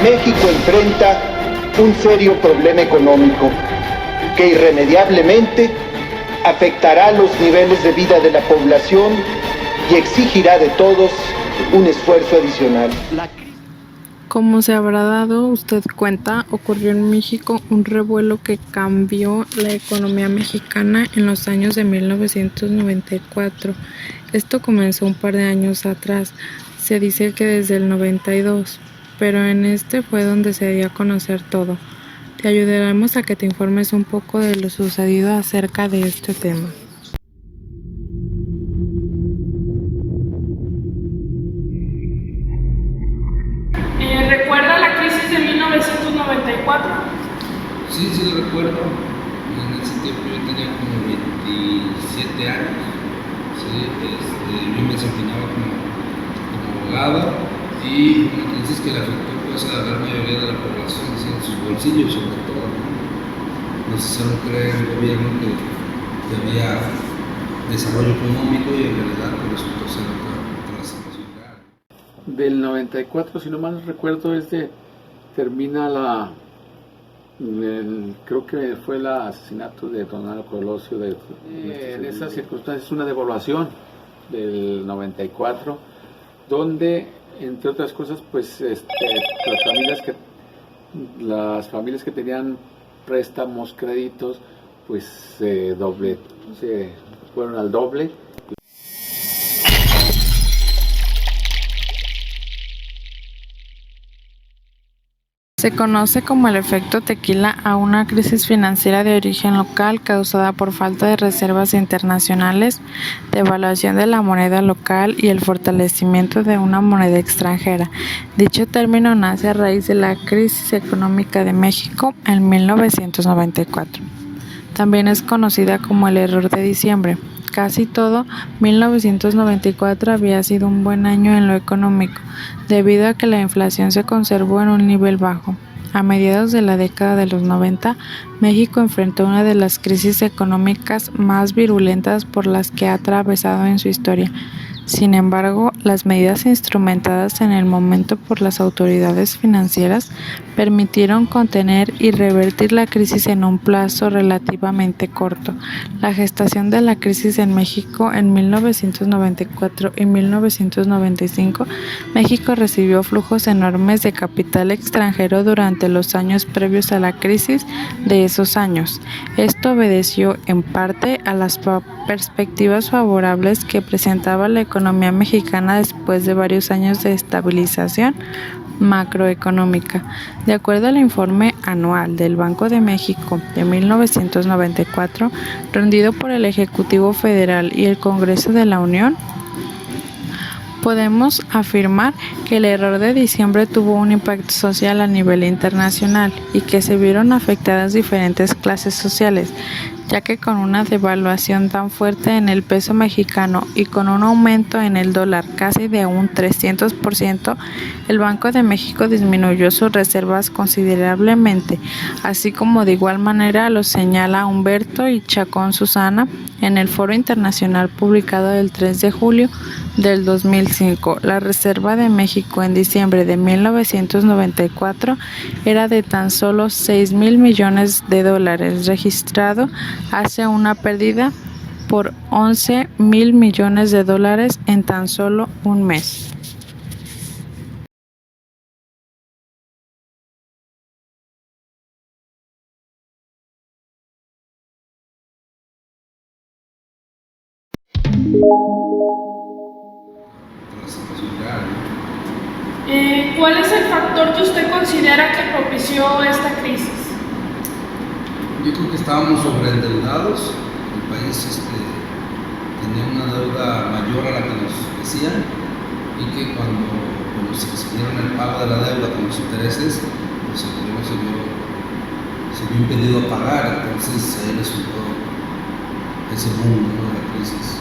México enfrenta un serio problema económico que irremediablemente afectará los niveles de vida de la población y exigirá de todos un esfuerzo adicional. Como se habrá dado usted cuenta, ocurrió en México un revuelo que cambió la economía mexicana en los años de 1994. Esto comenzó un par de años atrás, se dice que desde el 92, pero en este fue donde se dio a conocer todo. Te ayudaremos a que te informes un poco de lo sucedido acerca de este tema. ¿Recuerda la crisis de 1994? Sí, lo recuerdo. En ese tiempo yo tenía como 27 años. Sí, yo me desempeñaba como abogado y una crisis que le afectó pues, a la gran mayoría de la población, ¿sí? En sus bolsillos sobre todo. Nos hicieron creer el gobierno que había desarrollo económico y en realidad pues, resultó ser otra situación real. Del 94, si no mal recuerdo, termina creo que fue el asesinato de don Álvaro Colosio. En esas circunstancias, una devaluación del 94, donde, entre otras cosas, pues las familias que tenían préstamos, créditos, pues se fueron al doble. Se conoce como el efecto tequila a una crisis financiera de origen local causada por falta de reservas internacionales, devaluación de la moneda local y el fortalecimiento de una moneda extranjera. Dicho término nace a raíz de la crisis económica de México en 1994. También es conocida como el error de diciembre. Casi todo 1994 había sido un buen año en lo económico, debido a que la inflación se conservó en un nivel bajo. A mediados de la década de los 90, México enfrentó una de las crisis económicas más virulentas por las que ha atravesado en su historia. Sin embargo, las medidas instrumentadas en el momento por las autoridades financieras permitieron contener y revertir la crisis en un plazo relativamente corto. La gestación de la crisis en México en 1994 y 1995, México recibió flujos enormes de capital extranjero durante los años previos a la crisis de esos años. Esto obedeció en parte a las perspectivas favorables que presentaba la economía mexicana después de varios años de estabilización macroeconómica. De acuerdo al informe anual del Banco de México de 1994, rendido por el Ejecutivo Federal y el Congreso de la Unión, podemos afirmar que el error de diciembre tuvo un impacto social a nivel internacional y que se vieron afectadas diferentes clases sociales, ya que con una devaluación tan fuerte en el peso mexicano y con un aumento en el dólar casi de un 300%, el Banco de México disminuyó sus reservas considerablemente, así como de igual manera lo señala Humberto y Chacón Susana en el Foro Internacional publicado el 3 de julio del 2005. La Reserva de México en diciembre de 1994 era de tan solo $6,000 millones, registrado hacia una pérdida por $11,000 millones en tan solo un mes. ¿Cuál es el factor que usted considera que propició esta crisis? Yo creo que estábamos sobreendeudados, el país tenía una deuda mayor a la que nos decían y que cuando se recibieron el pago de la deuda con los intereses, pues el gobierno se vio impedido a pagar, entonces ahí resultó ese boom, ¿no?, de la crisis.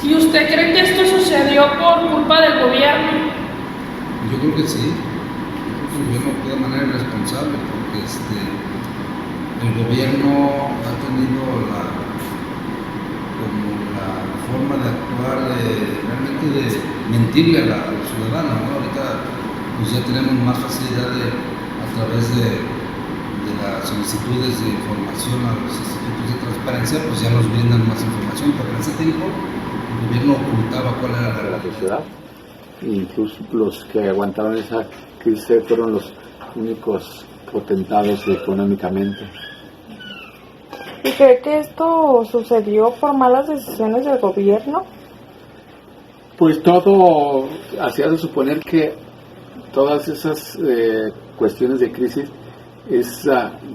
¿Y usted cree que esto sucedió por culpa del gobierno? Yo creo que sí. Yo creo que el gobierno actúa de manera irresponsable porque el gobierno ha tenido la forma de actuar realmente de mentirle al ciudadano, ¿no? Ahorita pues ya tenemos más facilidad a través de las solicitudes de información a los institutos de transparencia, pues ya nos brindan más información, porque en ese tiempo el gobierno ocultaba cuál era la sociedad. Incluso los que aguantaron esa crisis fueron los únicos potentados económicamente. ¿Y cree que esto sucedió por malas decisiones del gobierno? Pues todo hacía de suponer que todas esas cuestiones de crisis es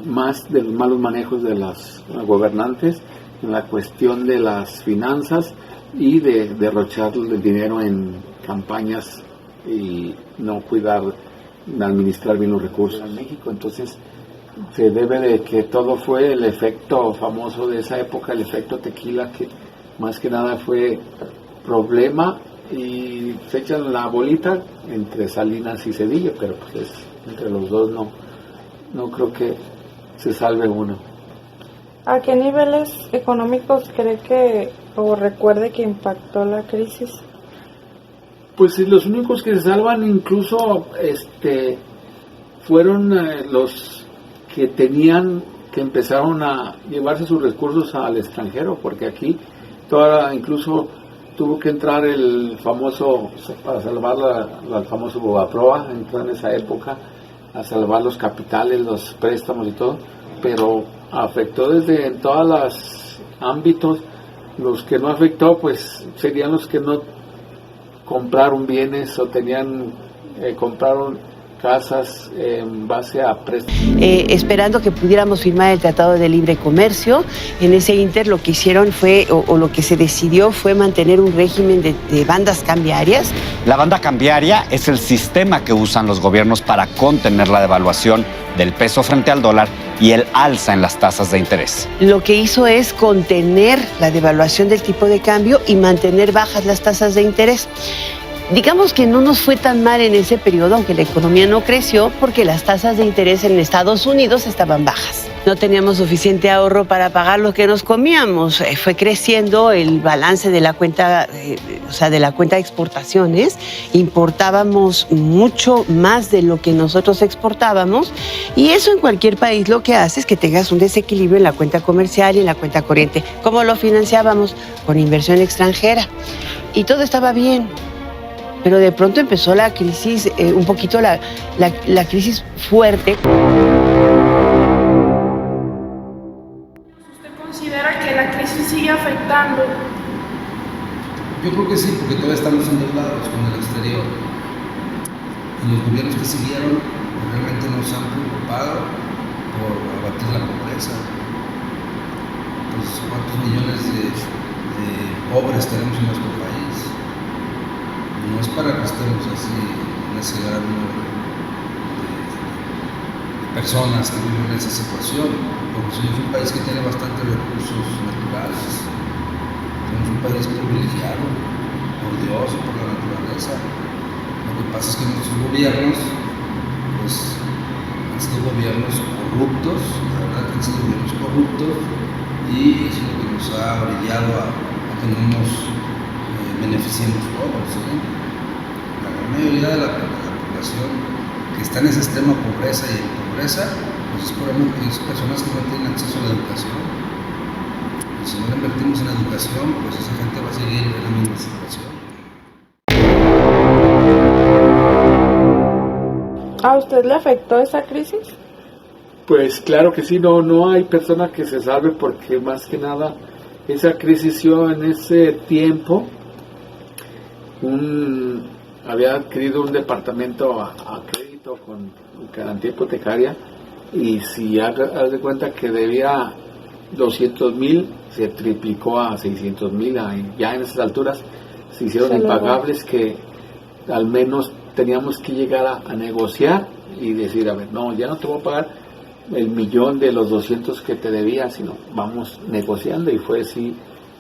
más de los malos manejos de los gobernantes en la cuestión de las finanzas y de derrochar el dinero en campañas y no cuidar, administrar bien los recursos en México. Entonces se debe de que todo fue el efecto famoso de esa época, el efecto tequila, que más que nada fue problema, y se echan la bolita entre Salinas y Zedillo, pero pues entre los dos no creo que se salve uno. ¿A qué niveles económicos cree que o recuerde que impactó la crisis? Pues los únicos que se salvan incluso fueron los que empezaron a llevarse sus recursos al extranjero, porque aquí incluso tuvo que entrar el famoso, para salvar el famoso Bogaproa, entró en esa época a salvar los capitales, los préstamos y todo, pero afectó desde en todos los ámbitos. Los que no afectó pues serían los que no compraron bienes o compraron casas en base a préstamos. Esperando que pudiéramos firmar el Tratado de Libre Comercio. En ese inter lo que hicieron fue, o lo que se decidió fue mantener un régimen de bandas cambiarias. La banda cambiaria es el sistema que usan los gobiernos para contener la devaluación del peso frente al dólar y el alza en las tasas de interés. Lo que hizo es contener la devaluación del tipo de cambio y mantener bajas las tasas de interés. Digamos que no nos fue tan mal en ese periodo, aunque la economía no creció, porque las tasas de interés en Estados Unidos estaban bajas. No teníamos suficiente ahorro para pagar lo que nos comíamos. Fue creciendo el balance de la cuenta, de la cuenta de exportaciones. Importábamos mucho más de lo que nosotros exportábamos, y eso en cualquier país lo que hace es que tengas un desequilibrio en la cuenta comercial y en la cuenta corriente. ¿Cómo lo financiábamos? Con inversión extranjera. Y todo estaba bien. Pero de pronto empezó la crisis, un poquito la crisis fuerte. ¿Usted considera que la crisis sigue afectando? Yo creo que sí, porque todavía estamos endeudados con el exterior. Y los gobiernos que siguieron realmente no se han preocupado por abatir la pobreza. Pues, ¿cuántos millones de pobres tenemos en nuestro país? No es para que estemos así en ese gran número de personas que viven en esa situación, porque somos un país que tiene bastantes recursos naturales, somos un país privilegiado por Dios y por la naturaleza. Lo que pasa es que nuestros gobiernos pues, han sido gobiernos corruptos, la verdad que han sido gobiernos corruptos, y eso es lo que nos ha orillado a que no nos beneficiemos todos, ¿sí? La gran mayoría de la población que está en esa extrema pobreza y en pobreza, pues es personas que no tienen acceso a la educación. Y si no le invertimos en la educación, pues esa gente va a seguir en la misma situación. ¿A usted le afectó esa crisis? Pues claro que sí, no hay persona que se salve, porque más que nada esa crisis dio en ese tiempo. Había adquirido un departamento a crédito con garantía hipotecaria, y si haz de cuenta que debía 200,000, se triplicó a 600,000. Ya en esas alturas se hicieron impagables, que al menos teníamos que llegar a negociar y decir, a ver, no, ya no te voy a pagar el millón de los 200 que te debía, sino vamos negociando. Y fue así,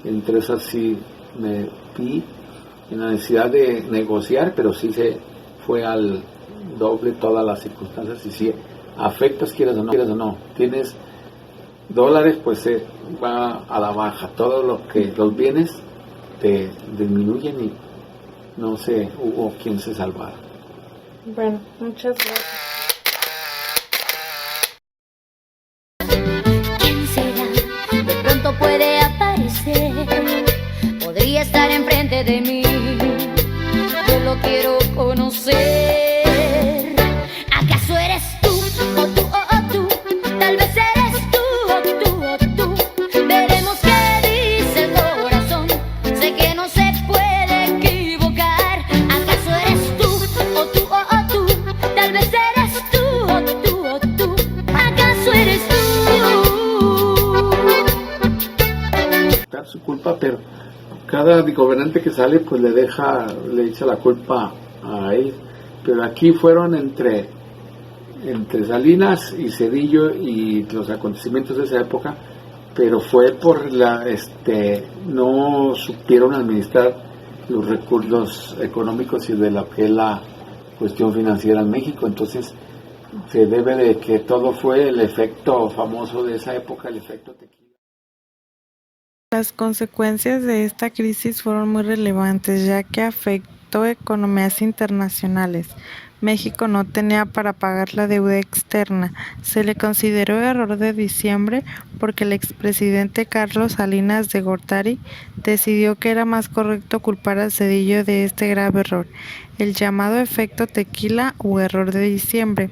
entre esas sí me vi en la necesidad de negociar, pero sí se fue al doble todas las circunstancias, y sí afectas, quieras o no. Tienes dólares, pues se va a la baja, los bienes te disminuyen y no hubo quien se salvara. Bueno, muchas gracias. ¿Quién será? De pronto puede aparecer. Podría estar enfrente de mí. Yo lo quiero conocer. ¿Acaso eres tú o tú o tú? Tal vez eres tú o tú o tú. Veremos qué dice el corazón. Sé que no se puede equivocar. ¿Acaso eres tú o tú o tú? Tal vez eres tú o tú o tú. ¿Acaso eres tú? Su culpa, pero cada gobernante que sale pues le echa la culpa a él, pero aquí fueron entre Salinas y Zedillo y los acontecimientos de esa época, pero fue por no supieron administrar los recursos económicos y de lo que es la cuestión financiera en México. Entonces se debe de que todo fue el efecto famoso de esa época, el efecto tequila. Las consecuencias de esta crisis fueron muy relevantes, ya que afectó economías internacionales. México no tenía para pagar la deuda externa. Se le consideró error de diciembre porque el expresidente Carlos Salinas de Gortari decidió que era más correcto culpar a Zedillo de este grave error, el llamado efecto tequila o error de diciembre.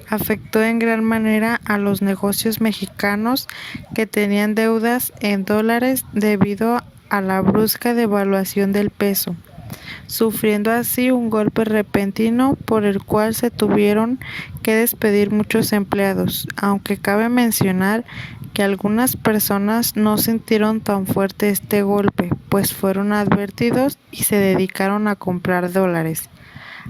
Afectó en gran manera a los negocios mexicanos que tenían deudas en dólares debido a la brusca devaluación del peso, sufriendo así un golpe repentino por el cual se tuvieron que despedir muchos empleados, aunque cabe mencionar que algunas personas no sintieron tan fuerte este golpe, pues fueron advertidos y se dedicaron a comprar dólares.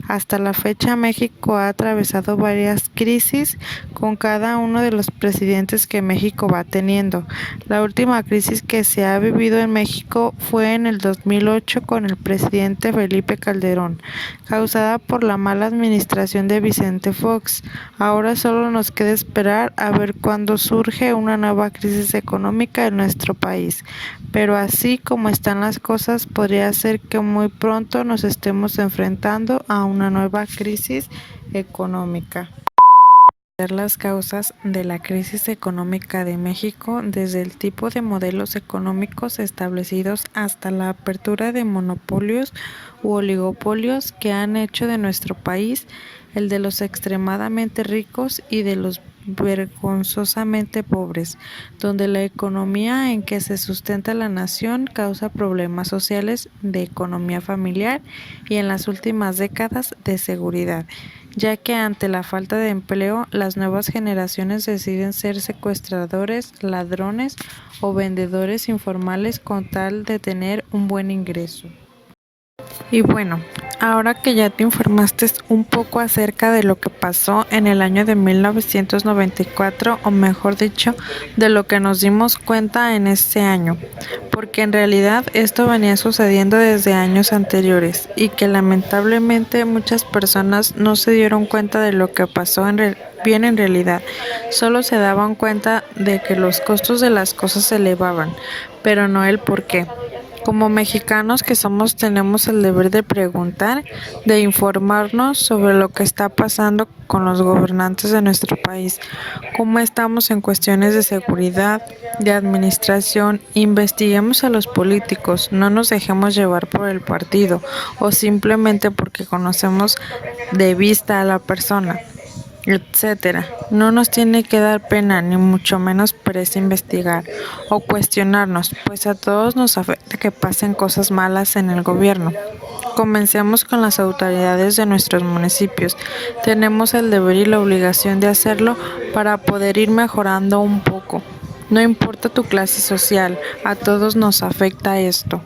Hasta la fecha México ha atravesado varias crisis con cada uno de los presidentes que México va teniendo. La última crisis que se ha vivido en México fue en el 2008 con el presidente Felipe Calderón, causada por la mala administración de Vicente Fox. Ahora solo nos queda esperar a ver cuándo surge una nueva crisis económica en nuestro país. Pero así como están las cosas, podría ser que muy pronto nos estemos enfrentando a una nueva crisis económica. Las causas de la crisis económica de México, desde el tipo de modelos económicos establecidos hasta la apertura de monopolios u oligopolios que han hecho de nuestro país el de los extremadamente ricos y de los vergonzosamente pobres, donde la economía en que se sustenta la nación causa problemas sociales, de economía familiar y en las últimas décadas de seguridad, ya que ante la falta de empleo las nuevas generaciones deciden ser secuestradores, ladrones o vendedores informales con tal de tener un buen ingreso. Y bueno, ahora que ya te informaste un poco acerca de lo que pasó en el año de 1994, o mejor dicho, de lo que nos dimos cuenta en este año, porque en realidad esto venía sucediendo desde años anteriores y que lamentablemente muchas personas no se dieron cuenta de lo que pasó bien en realidad, solo se daban cuenta de que los costos de las cosas se elevaban, pero no el por qué. Como mexicanos que somos, tenemos el deber de preguntar, de informarnos sobre lo que está pasando con los gobernantes de nuestro país, cómo estamos en cuestiones de seguridad, de administración. Investiguemos a los políticos, no nos dejemos llevar por el partido o simplemente porque conocemos de vista a la persona, etcétera. No nos tiene que dar pena, ni mucho menos pereza investigar o cuestionarnos, pues a todos nos afecta que pasen cosas malas en el gobierno. Comencemos con las autoridades de nuestros municipios. Tenemos el deber y la obligación de hacerlo para poder ir mejorando un poco. No importa tu clase social, a todos nos afecta esto.